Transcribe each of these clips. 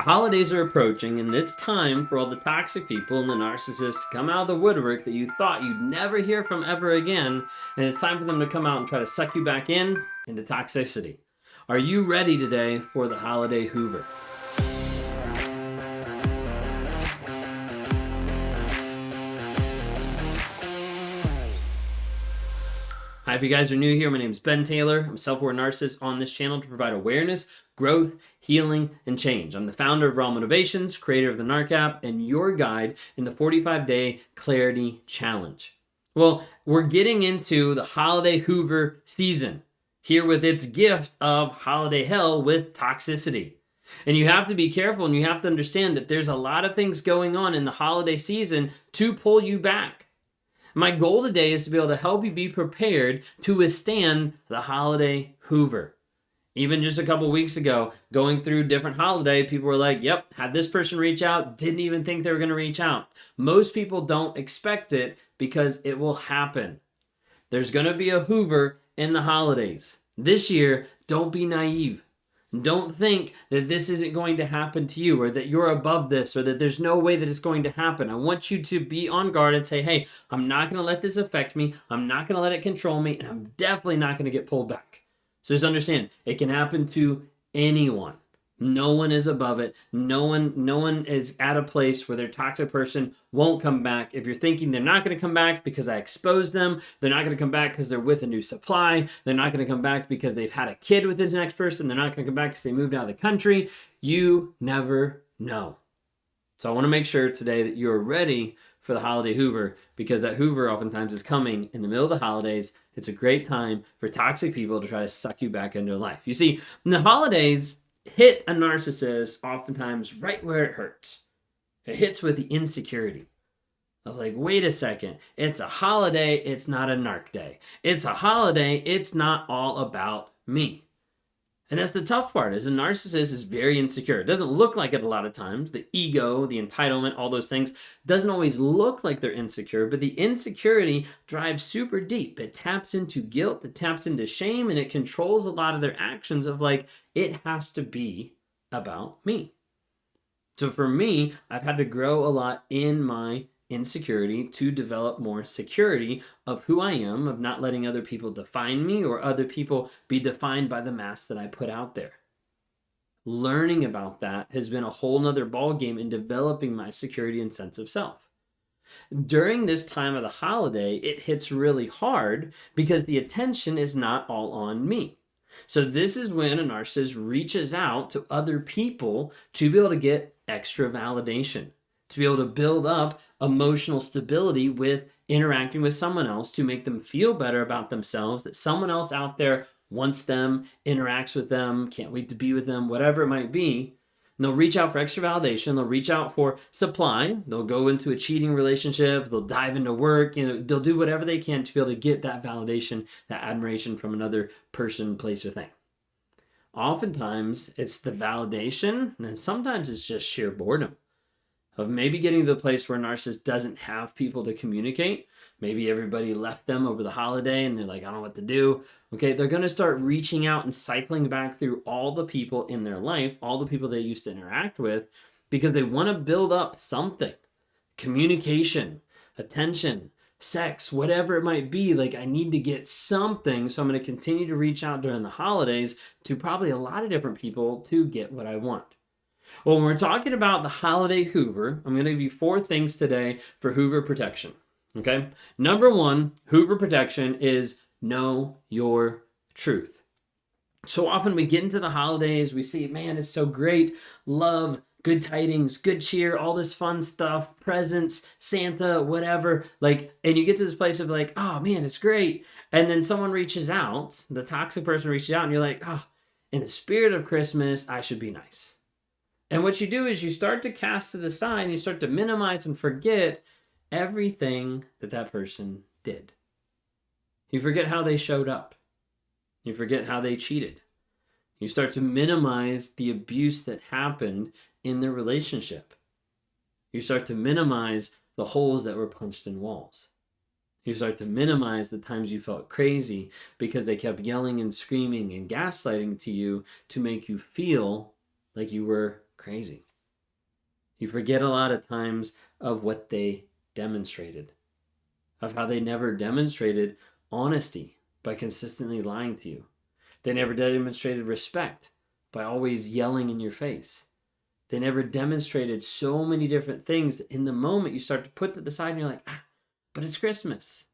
Holidays are approaching, and it's time for all the toxic people and the narcissists to come out of the woodwork that you thought you'd never hear from ever again, and it's time for them to come out and try to suck you back in into toxicity. Are you ready today for the holiday Hoover? Hi, if you guys are new here, my name is Ben Taylor. I'm a self-aware narcissist on this channel to provide awareness, growth, healing, and change. I'm the founder of Raw Motivations, creator of the NARC app, and your guide in the 45-day Clarity Challenge. Well, we're getting into the holiday Hoover season, here with its gift of holiday hell with toxicity. And you have to be careful, and you have to understand that there's a lot of things going on in the holiday season to pull you back. My goal today is to be able to help you be prepared to withstand the holiday Hoover. Even just a couple weeks ago, going through different holiday, people were like, yep, had this person reach out, didn't even think they were going to reach out. Most people don't expect it because it will happen. There's going to be a Hoover in the holidays. This year, don't be naive. Don't think that this isn't going to happen to you, or that you're above this, or that there's no way that it's going to happen. I want you to be on guard and say, hey, I'm not going to let this affect me. I'm not going to let it control me, and I'm definitely not going to get pulled back. So just understand, it can happen to anyone. No one is above it. No one is at a place where their toxic person won't come back. If you're thinking they're not going to come back because I exposed them, they're not going to come back because they're with a new supply, they're not going to come back because they've had a kid with this next person, they're not going to come back because they moved out of the country, you never know. So I want to make sure today that you're ready for the holiday Hoover, because that Hoover oftentimes is coming in the middle of the holidays. It's a great time for toxic people to try to suck you back into life. You see, in the holidays, hit a narcissist oftentimes right where it hurts. It hits with the insecurity of like, wait a second, it's a holiday, it's not a narc day. It's a holiday, it's not all about me. And that's the tough part, is a narcissist is very insecure. It doesn't look like it a lot of times. The ego, the entitlement, all those things doesn't always look like they're insecure, but the insecurity drives super deep. It taps into guilt, it taps into shame, and it controls a lot of their actions of like, it has to be about me. So for me, I've had to grow a lot in my insecurity to develop more security of who I am, of not letting other people define me or other people be defined by the mask that I put out there. Learning about that has been a whole nother ballgame in developing my security and sense of self. During this time of the holiday, it hits really hard because the attention is not all on me. So this is when a narcissist reaches out to other people to be able to get extra validation, to be able to build up emotional stability with interacting with someone else, to make them feel better about themselves, that someone else out there wants them, interacts with them, can't wait to be with them, whatever it might be. And they'll reach out for extra validation. They'll reach out for supply. They'll go into a cheating relationship. They'll dive into work. They'll do whatever they can to be able to get that validation, that admiration from another person, place, or thing. Oftentimes, it's the validation, and sometimes it's just sheer boredom. Of maybe getting to the place where a narcissist doesn't have people to communicate. Maybe everybody left them over the holiday and they're like, I don't know what to do. Okay, they're going to start reaching out and cycling back through all the people in their life, all the people they used to interact with, because they want to build up something. Communication, attention, sex, whatever it might be. Like, I need to get something, so I'm going to continue to reach out during the holidays to probably a lot of different people to get what I want. Well, when we're talking about the holiday Hoover, I'm going to give you 4 things today for Hoover protection. Okay? Number 1, Hoover protection is know your truth. So often we get into the holidays, we see, man, it's so great. Love, good tidings, good cheer, all this fun stuff, presents, Santa, whatever. Like, and you get to this place of like, oh man, it's great. And then someone reaches out, the toxic person reaches out, and you're like, oh, in the spirit of Christmas, I should be nice. And what you do is you start to cast to the side, you start to minimize and forget everything that that person did. You forget how they showed up. You forget how they cheated. You start to minimize the abuse that happened in their relationship. You start to minimize the holes that were punched in walls. You start to minimize the times you felt crazy because they kept yelling and screaming and gaslighting to you to make you feel like you were crazy. You forget a lot of times of what they demonstrated, of how they never demonstrated honesty by consistently lying to you. They never demonstrated respect by always yelling in your face. They never demonstrated so many different things. In the moment, you start to put to the side and you're like, but it's Christmas.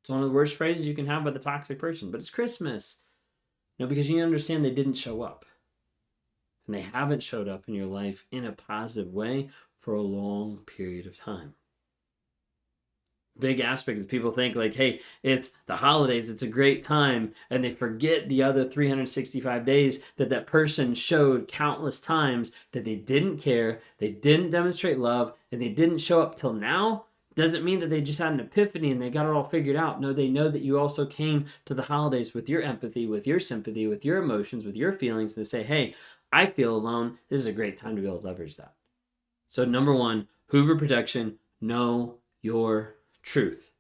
It's one of the worst phrases you can have by the toxic person, but it's Christmas. No, because you understand they didn't show up. And they haven't showed up in your life in a positive way for a long period of time. Big aspect is people think like, hey, it's the holidays, it's a great time, and they forget the other 365 days that person showed countless times that they didn't care, they didn't demonstrate love, and they didn't show up till now. Doesn't mean that they just had an epiphany and they got it all figured out. No, they know that you also came to the holidays with your empathy, with your sympathy, with your emotions, with your feelings, and say, hey, I feel alone. This is a great time to be able to leverage that. So number 1, Hoover protection, know your truth.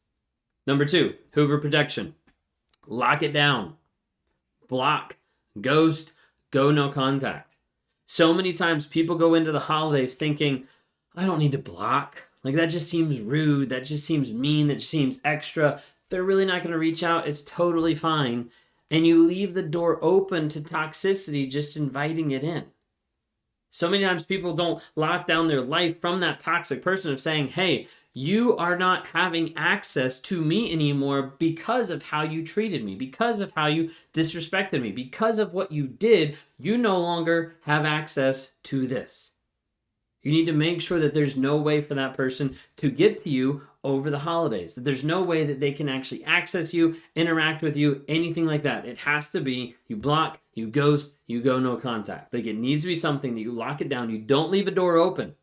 Number 2, Hoover protection, lock it down. Block, ghost, go no contact. So many times people go into the holidays thinking, I don't need to block. Like that just seems rude. That just seems mean. That just seems extra. They're really not going to reach out. It's totally fine. And you leave the door open to toxicity, just inviting it in. So many times people don't lock down their life from that toxic person of saying, hey, you are not having access to me anymore because of how you treated me, because of how you disrespected me, because of what you did. You no longer have access to this. You need to make sure that there's no way for that person to get to you over the holidays, that there's no way that they can actually access you, interact with you, anything like that. It has to be you block, you ghost, you go no contact. Like it needs to be something that you lock it down. You don't leave a door open.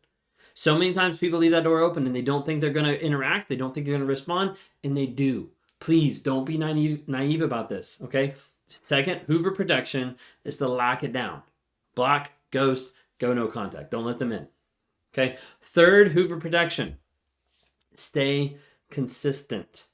So many times people leave that door open and they don't think they're going to interact. They don't think they're going to respond, and they do. Please don't be naive about this, okay? Second, Hoover protection is to lock it down. Block, ghost, go no contact. Don't let them in. Okay. Third, Hoover protection. Stay consistent.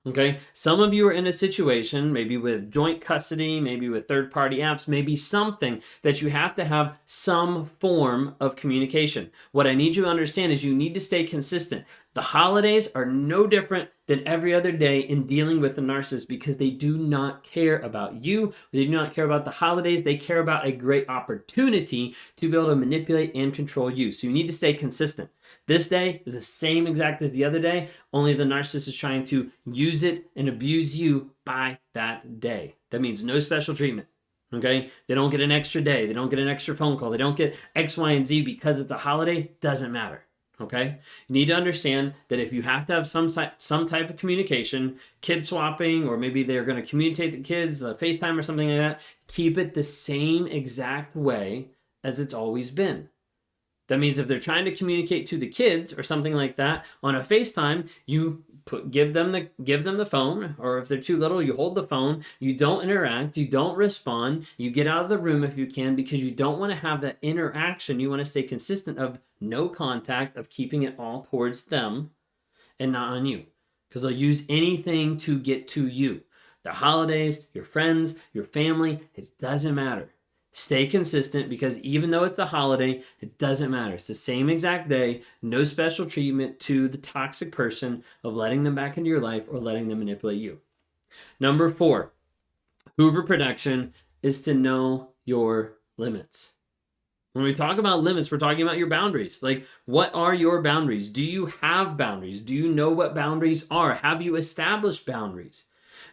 Okay. Some of you are in a situation, maybe with joint custody, maybe with third-party apps, maybe something that you have to have some form of communication. What I need you to understand is you need to stay consistent. The holidays are no different than every other day in dealing with the narcissist because they do not care about you. They do not care about the holidays. They care about a great opportunity to be able to manipulate and control you. So you need to stay consistent. This day is the same exact as the other day, only the narcissist is trying to use it and abuse you by that day. That means no special treatment. Okay? They don't get an extra day. They don't get an extra phone call. They don't get X, Y, and Z because it's a holiday. Doesn't matter. Okay? You need to understand that if you have to have some type of communication, kid swapping, or maybe they're going to communicate the kids, FaceTime or something like that, keep it the same exact way as it's always been. That means if they're trying to communicate to the kids or something like that on a FaceTime, you give them the phone, or if they're too little, you hold the phone. You don't interact. You don't respond. You get out of the room if you can because you don't want to have that interaction. You want to stay consistent of no contact, of keeping it all towards them and not on you, because they'll use anything to get to you. The holidays, your friends, your family, it doesn't matter. Stay consistent because even though it's the holiday, it doesn't matter. It's the same exact day. No special treatment to the toxic person of letting them back into your life or letting them manipulate you. Number 4, Hoover protection is to know your limits. When we talk about limits, we're talking about your boundaries. Like, what are your boundaries? Do you have boundaries? Do you know what boundaries are? Have you established boundaries?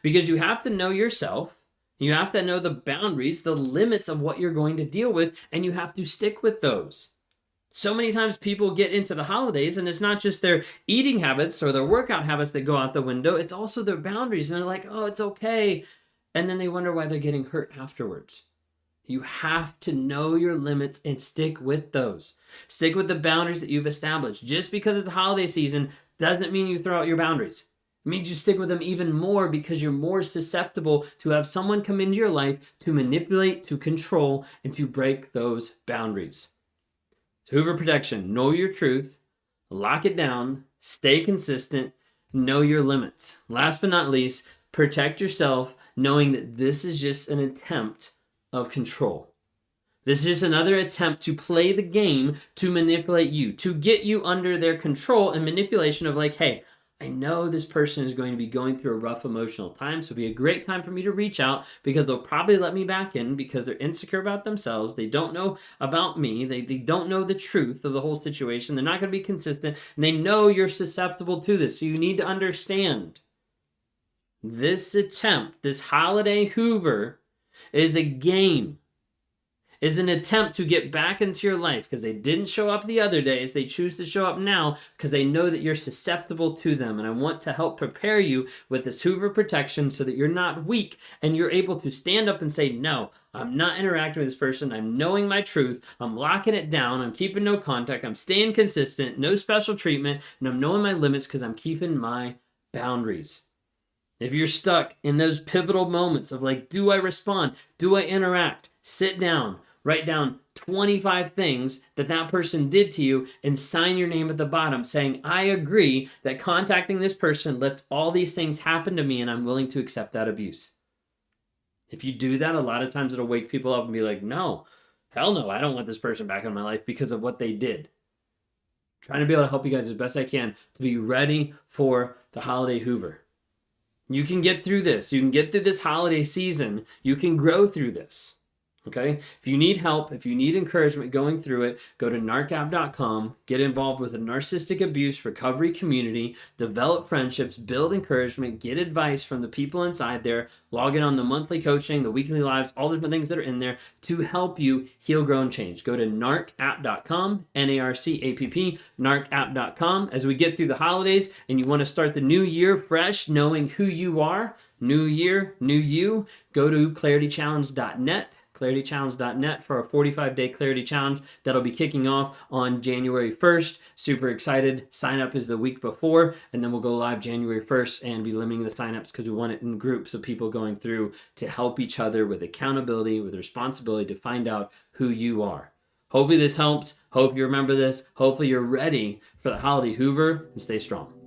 Because you have to know yourself. You have to know the boundaries, the limits of what you're going to deal with, and you have to stick with those. So many times people get into the holidays, and it's not just their eating habits or their workout habits that go out the window. It's also their boundaries, and they're like, oh, it's okay. And then they wonder why they're getting hurt afterwards. You have to know your limits and stick with those. Stick with the boundaries that you've established. Just because it's the holiday season doesn't mean you throw out your boundaries. It means you stick with them even more because you're more susceptible to have someone come into your life to manipulate, to control, and to break those boundaries. So Hoover protection, know your truth, lock it down, stay consistent, know your limits. Last but not least, protect yourself knowing that this is just an attempt of control. This is just another attempt to play the game to manipulate you, to get you under their control and manipulation of like, hey, I know this person is going to be going through a rough emotional time, so it'll be a great time for me to reach out because they'll probably let me back in because they're insecure about themselves. They don't know about me. They don't know the truth of the whole situation. They're not going to be consistent, and they know you're susceptible to this. So you need to understand this attempt, this holiday Hoover, is a game. Is an attempt to get back into your life because they didn't show up the other days. They choose to show up now because they know that you're susceptible to them. And I want to help prepare you with this Hoover protection so that you're not weak and you're able to stand up and say, no, I'm not interacting with this person. I'm knowing my truth. I'm locking it down. I'm keeping no contact. I'm staying consistent, no special treatment, and I'm knowing my limits because I'm keeping my boundaries. If you're stuck in those pivotal moments of like, do I respond? Do I interact? Sit down. Write down 25 things that person did to you and sign your name at the bottom saying, I agree that contacting this person lets all these things happen to me and I'm willing to accept that abuse. If you do that, a lot of times it'll wake people up and be like, no, hell no, I don't want this person back in my life because of what they did. I'm trying to be able to help you guys as best I can to be ready for the holiday Hoover. You can get through this. You can get through this holiday season. You can grow through this. Okay? If you need help, if you need encouragement going through it, go to narcapp.com, get involved with a narcissistic abuse recovery community, develop friendships, build encouragement, get advice from the people inside there, log in on the monthly coaching, the weekly lives, all the different things that are in there to help you heal, grow, and change. Go to narcapp.com, N-A-R-C-A-P-P, narcapp.com. As we get through the holidays and you want to start the new year fresh, knowing who you are, new year, new you, go to claritychallenge.net. claritychallenge.net for a 45-day clarity challenge that'll be kicking off on January 1st. Super excited. Sign up is the week before, and then we'll go live January 1st and be limiting the signups because we want it in groups of people going through to help each other with accountability, with responsibility to find out who you are. Hopefully this helped. Hope you remember this. Hopefully you're ready for the holiday Hoover, and stay strong.